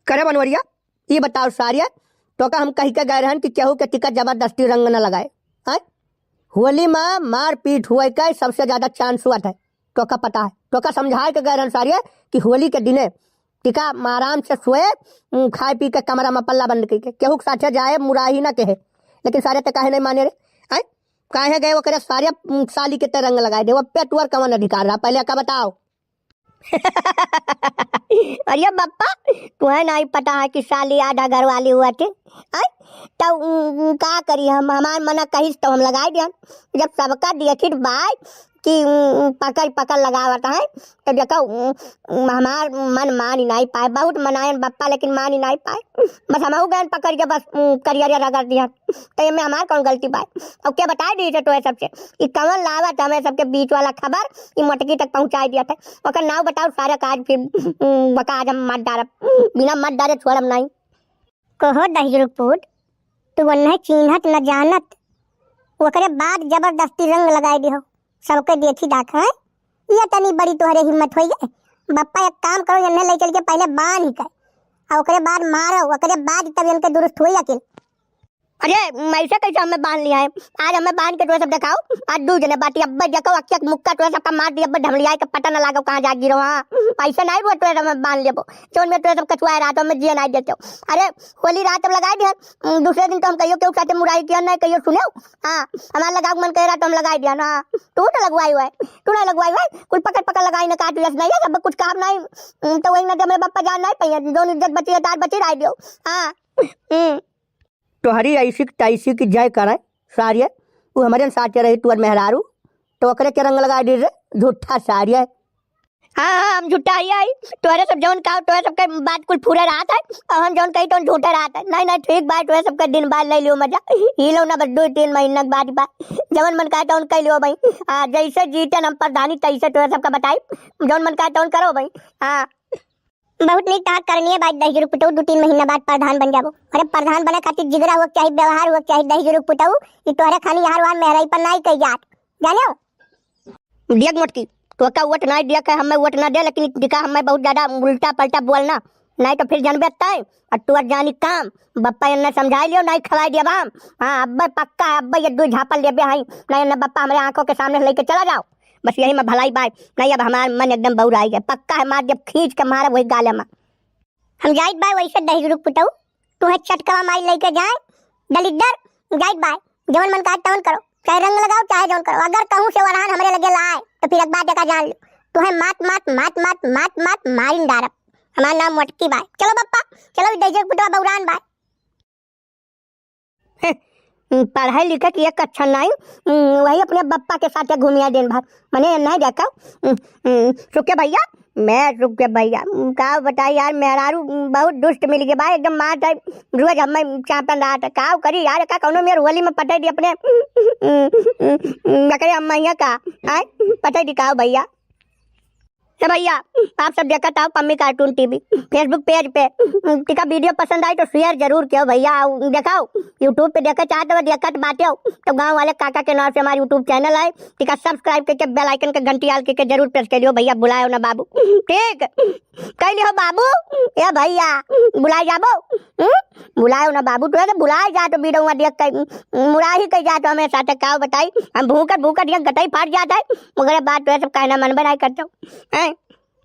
करे बनवरिया, ये बताओ सारिया तो का हम कही के गए रहन कि केहू के टिकट जबरदस्ती रंग न लगाए हैं। होली में मार पीट हुए के सबसे ज्यादा चांस हुआ था, तो का पता है। तो का समझाए के गए रहन सारिया कि होली के दिने टिका आराम से सोए, खाए पी के कमरा में पल्ला बंद करके केहू के साथे जाए मुराही ना कहे। लेकिन सारे तो काहे नहीं माने रे हैं, काहे गए वो करे सारे साली के ते रंग लगाए दे। वो पे तुअर कवन अधिकार रहा पहले का बताओ। अरे बप्पा तुम्हें नहीं पता है कि साली आधा घर वाली हुआ थे तो का करी हम, हमार मना कही तो हम लगाए दिया। जब सबका देखित बाय कि पकड़ पकड़ लगावत है तो देखो हमार मन मान ही नहीं पाए। बहुत मनाए बप्पा लेकिन मान ही नहीं पाए। बस हम गए पकड़ के बस करियर रगड़ दिया। तो ये में हमार कौन गलती पाए। अब क्या बताए दी थे तो सबसे ये कमल लावत हमें सबके बीच वाला खबर ये मटकी तक पहुंचा दिया था। ओकर नाव बताओ सारा काज फिर बका आज हम मत डारब, बिना मत डारे छोड़म नहीं। कहो दहिरुपुर तू वन्ने चिन्हत न जानत ओकरे बाद जबरदस्ती रंग लगाई दी हो सबके देखी दाख है। ये तनी बड़ी तोहरे हिम्मत होई गए। बप्पा एक काम करो इन्हें ले चल के पहले बांध ही कर और ओकरे बाद मारो, ओकरे बाद तब इनके दुरुस्त होई अकेले। अरे ऐसे कैसे हमें बांध लिया है। आज हमें बांध के तो सब दिखाओ। आज दू जने बाटी अब्बा देखो अक्के मुक्का तो सबका मार दिया अब्बा ढमलिया के पता न लागो कहां जा गिरो। हां पैसा नहीं रुआ तो हमें बांध लेबो जोन में तो सब कचवाए रात में जिया नहीं देते। अरे होली रात में लगाई दिया, दूसरे दिन तो हम कहियो के साथे मुराई किया नहीं कहियो सुने। हां हमारा लगाओ मन कह रहा तो हम लगाई दिया ना। तू तो लगवाई हुआ है, तू ना लगवाई हुआ है। कुल पकड़ पकड़ लगाई ना काट लिया नहीं है। सब कुछ काम नहीं तो वही ना जब मेरे बप्पा जान नहीं पाइए दोनों इज्जत बची है तार बची रह दियो। हां तोहरी ऐसी तैसी की जय करे सारिया वो हमारे साथ रही तुअर मेहरारू तो ओकरे के रंग लगा दी रे झूठा सारिया। हाँ हम झूठा ही आई तोहरे सब जौन कहो तोहरे सबके बात कुल पूरा रात है और हम जौन कही तो झूठा रात है। नहीं नहीं ठीक बात तोहरे सबके दिन बाद ले लियो मजा ही लो ना बस 2-3 महीना के बाद जवन मन कहे तो कह लियो भाई। जैसे जीते हम प्रधानी तैसे तोहरे सबका बताई जौन मन कहे तो करो भाई। हाँ बहुत नहीं ताक करनी है बात दहिरुक पुटाऊ 2-3 महीना बाद प्रधान बन जाबो। अरे प्रधान बने खातिर जिगरा हुआ चाहिए, व्यवहार हुआ चाहिए। दहिरुक पुटाऊ ये तोहरे खाली यार वार मेहराई पर नहीं कही जात जानो। दियक मोटकी तो का वोट नहीं दिया हमें वोट ना दे लेकिन दिखा हमें बहुत ज्यादा उल्टा पलटा बोलना नहीं तो फिर जानबे तय और तू जानी काम बप्पा ने समझा लियो नहीं खवाई दिया बाम। हाँ अब्बा पक्का अब्बा ये 2 झापल ले हाई नहीं ना बप्पा हमारे आंखों के सामने लेके चला जाओ। बस यही में भलाई बात नहीं। अब हमारा मन एकदम बौर आई है पक्का है मार जब खींच के मारा वही गाले में हम जाइत बाय वैसे दहिरुक पुटाऊ तुम्हें चटकवा माई लेके जाए दलिद्दर जाइत बाय जवन मन का तवन करो चाहे रंग लगाओ चाहे जौन करो। अगर कहूं से वरहान हमरे लगे लाए तो फिर एक बात का जान लो तुम्हें मात मात मात मात मात मात मारिन डारब। हमारा नाम मोटकी बाय। चलो बप्पा चलो दहिरुक पुटाऊ बौरान बाय। पढ़ाई लिखे की एक अच्छा नहीं वही अपने बप्पा के साथ घूमिया दिन भर मैंने नहीं देखा। सुखे भैया मैं सुखे भैया का बताई यार मेहरारू बहुत दुष्ट मिल गया भाई एकदम मार टाइप रोज हमें चापन रहा था का करी यार का कौनो मेरे होली में पटे दी अपने बकरे अम्मा का आए पटे दी का भैया। तो भैया आप सब देखा था Pammi cartoon TV Facebook page पे टिका वीडियो पसंद आई तो शेयर जरूर किया भैया। दिखाओ यूट्यूब पे देखा चाहते हो देखा बातें हो तो गांव वाले काका के नाम से हमारा यूट्यूब चैनल है टिका सब्सक्राइब करके बेल आइकन के घंटी आल के जरूर प्रेस कर लियो भैया। बुलाओ ना बाबू ठीक कह लियो बाबू या भैया बुलाए जाबो बुलाओ ना बाबू तो बुलाए जा तो वीडियो देख मुरा ही कह जाते हमें साथ का बताई हम भूखट भूखट ये गटाई फाट जाता है मगर बात तो सब कहना मन बनाई करते हो।